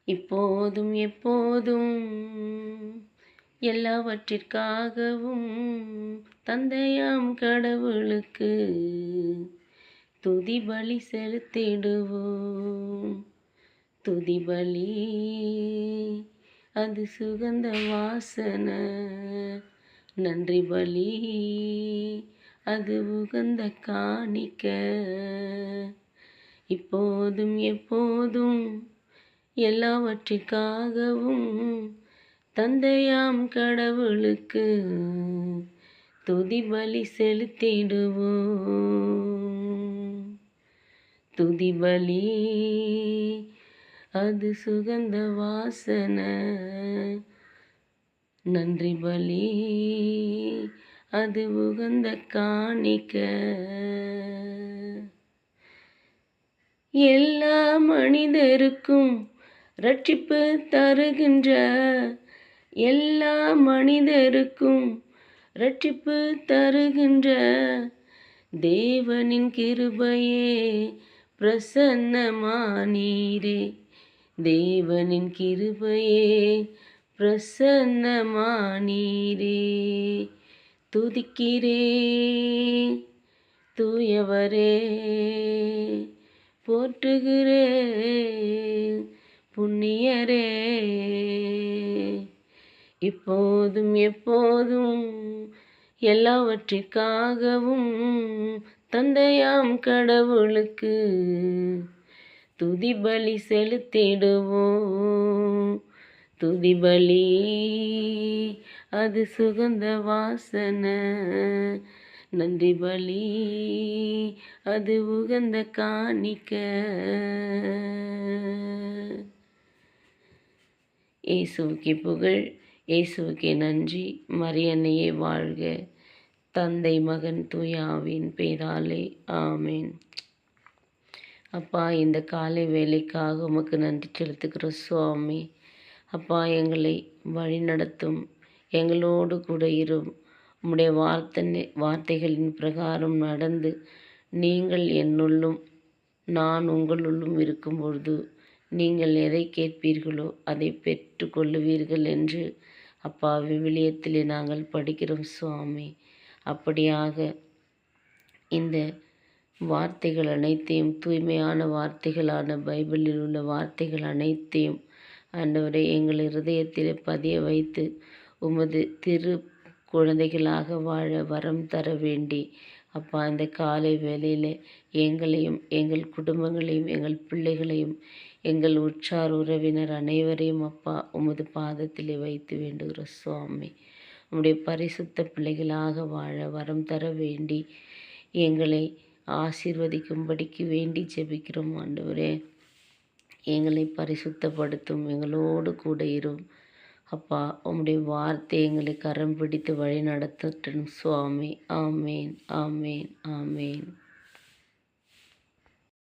இப்போதும் எப்போதும் எல்லாவற்றிற்காகவும் தந்தையாம் கடவுளுக்கு துதி பலி செலுத்திடுவோம். துதி பலி அது சுகந்த வாசனை, நன்றி பலி அது உகந்த காணிக்க. இப்போதும் எப்போதும் எல்லாவற்றிற்காகவும் தந்தையாம் கடவுளுக்கு துதி பலி செலுத்திடுவோம். துதி பலி அது சுகந்த வாசனை, நன்றி பலி அது உகந்த காணிக்க. எல்லா மனிதருக்கும் ரட்சிப்பு தருகின்ற, எல்லா மனிதருக்கும் ரட்சிப்பு தருகின்ற தேவனின் கிருபையே பிரசன்னமானீரே. தேவனின் கிருபையே பிரசன்னமானீரே. துதிக்கிறே தூயவரே, போற்றுகிறே புண்ணியரே. இப்போதும் எப்போதும் எல்லாவற்றிற்காகவும் தந்தையாம் கடவுளுக்கு துதி பலி செலுத்திடுவோம். துதி பலி அது சுகந்த வாசனை, நன்றி பலி அது உகந்த காணிக்க. இயேசுவுக்கே புகழ், இயேசுவுக்கே நன்றி. மரியன்னையே வாழ்க. தந்தை மகன் தூய ஆவியின் பெயராலே ஆமேன். அப்பா, இந்த காலை வேலைக்காக உமக்கு நன்றி செலுத்துகிறோம் சுவாமி. அப்பா, எங்களை வழிநடத்தும், எங்களோடு கூட இரும். உம்முடைய வார்த்தைகளின் பிரகாரம் நடந்து நீங்கள் என்னுள்ளும் நான் உங்களுள்ளும் இருக்கும் பொழுது நீங்கள் எதை கேட்பீர்களோ அதை பெற்று கொள்ளுவீர்கள் என்று அப்பா விவிலியத்திலே நாங்கள் படிக்கிறோம் சுவாமி. அப்படியாக இந்த வார்த்தைகள் அனைத்தையும், தூய்மையான வார்த்தைகளான பைபிளில் உள்ள வார்த்தைகள் அனைத்தையும் ஆண்டவரே எங்கள் இருதயத்தில் பதிய வைத்து உமது திரு குழந்தைகளாக வாழ வரம் தர வேண்டி அப்பா, இந்த காலை வேளையில் எங்களையும் எங்கள் குடும்பங்களையும் எங்கள் பிள்ளைகளையும் எங்கள் உற்றார் உறவினர் அனைவரையும் அப்பா உமது பாதத்திலே வைத்து வேண்டுகிறோம் சுவாமி. உம்முடைய பரிசுத்த பிள்ளைகளாக வாழ வரம் தர வேண்டி எங்களை ஆசீர்வதிக்கும்படிக்கு வேண்டி ஜெபிக்கிறோம் ஆண்டவரே. எங்களை பரிசுத்தப்படுத்தும், எங்களோடு கூட இரும் அப்பா. உம்முடைய வார்த்தை எங்களை கரம் பிடித்து வழி நடத்தட்டும் சுவாமி. ஆமேன், ஆமேன், ஆமேன்.